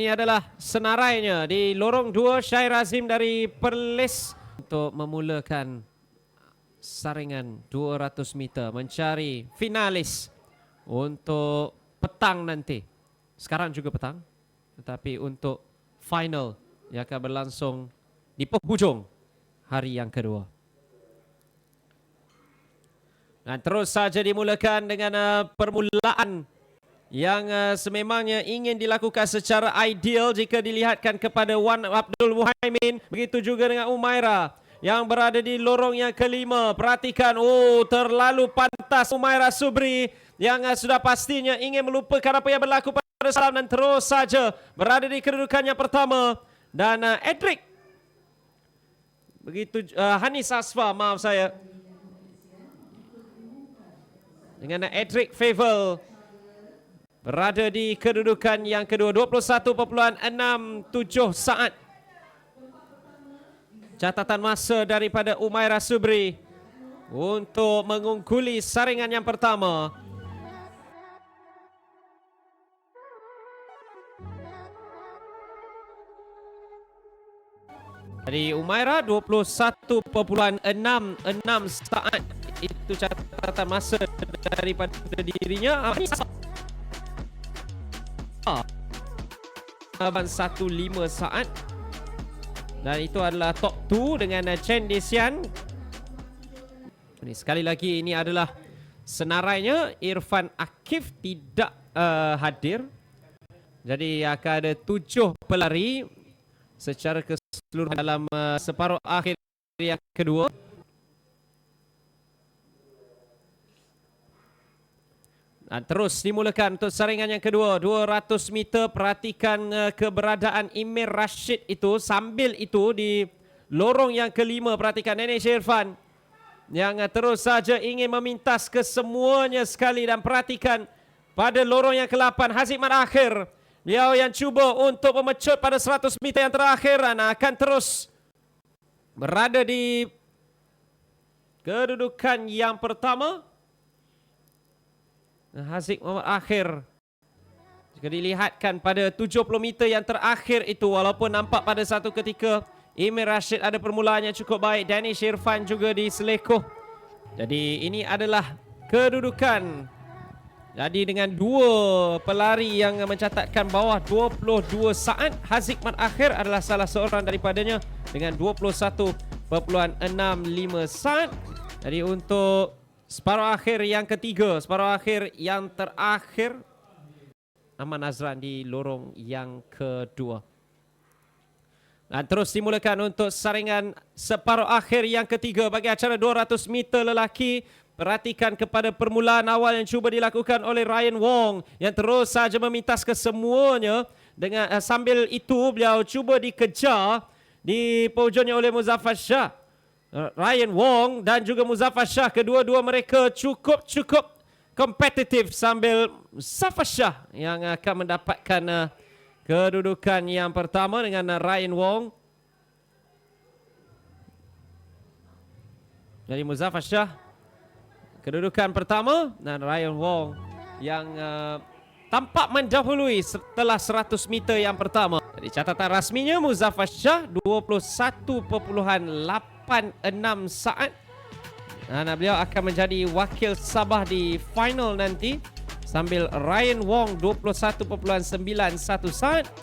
Ini adalah senarainya di lorong 2 Syahir Azim dari Perlis untuk memulakan saringan 200 meter mencari finalis untuk petang nanti. Sekarang juga petang, tetapi untuk final yang akan berlangsung di penghujung hari yang kedua. Dan terus saja dimulakan dengan permulaan yang sememangnya ingin dilakukan secara ideal jika dilihatkan kepada Wan Abdul Muhaimin. Begitu juga dengan Umaira yang berada di lorong yang kelima. Perhatikan, terlalu pantas Umaira Subri yang sudah pastinya ingin melupakan apa yang berlaku pada semalam dan terus saja berada di kedudukan yang pertama. Dan Edric, begitu Hanis Asfa, maaf saya, dengan Edric Favel berada di kedudukan yang kedua, 21.67 saat. Catatan masa daripada Umaira Subri untuk mengungkuli saringan yang pertama. Dari Umaira 21.66 saat. Itu catatan masa daripada dirinya. 15 saat. Dan itu adalah top 2 dengan Chen Desian. Ini sekali lagi, ini adalah senarainya. Irfan Akif tidak hadir. Jadi akan ada 7 pelari secara keseluruhan dalam separuh akhir yang kedua. Dan terus dimulakan untuk saringan yang kedua, 200 meter. Perhatikan keberadaan Emir Rashid itu. Sambil itu di lorong yang kelima, perhatikan Danish Irfan yang terus saja ingin memintas kesemuanya sekali. Dan perhatikan pada lorong yang ke-8, Haziq Mat Akhir. Beliau yang cuba untuk memecut pada 100 meter yang terakhir dan akan terus berada di kedudukan yang pertama. Haziq Muhammad Akhir, jika dilihatkan pada 70 meter yang terakhir itu, walaupun nampak pada satu ketika Emir Rashid ada permulaan yang cukup baik, Danish Irfan juga diselekoh. Jadi ini adalah kedudukan. Jadi dengan 2 pelari yang mencatatkan bawah 22 saat, Haziq Mat Akhir adalah salah seorang daripadanya dengan 21.65 saat. Jadi untuk separuh akhir yang ketiga, separuh akhir yang terakhir, Aman Azran di lorong yang kedua. Dan terus dimulakan untuk saringan separuh akhir yang ketiga bagi acara 200 meter lelaki. Perhatikan kepada permulaan awal yang cuba dilakukan oleh Ryan Wong yang terus saja memintas kesemuanya. Dengan sambil itu beliau cuba dikejar di pojoknya oleh Muzaffar Shah. Ryan Wong dan juga Muzaffar Shah, kedua-dua mereka cukup kompetitif, sambil Muzaffar Shah yang akan mendapatkan kedudukan yang pertama dengan Ryan Wong. Jadi Muzaffar Shah kedudukan pertama dan Ryan Wong yang tampak mendahului setelah 100 meter yang pertama. Jadi catatan rasminya Muzaffar Shah 21.86 saat. Dan beliau akan menjadi wakil Sabah di final nanti, sambil Ryan Wong 21.91 saat.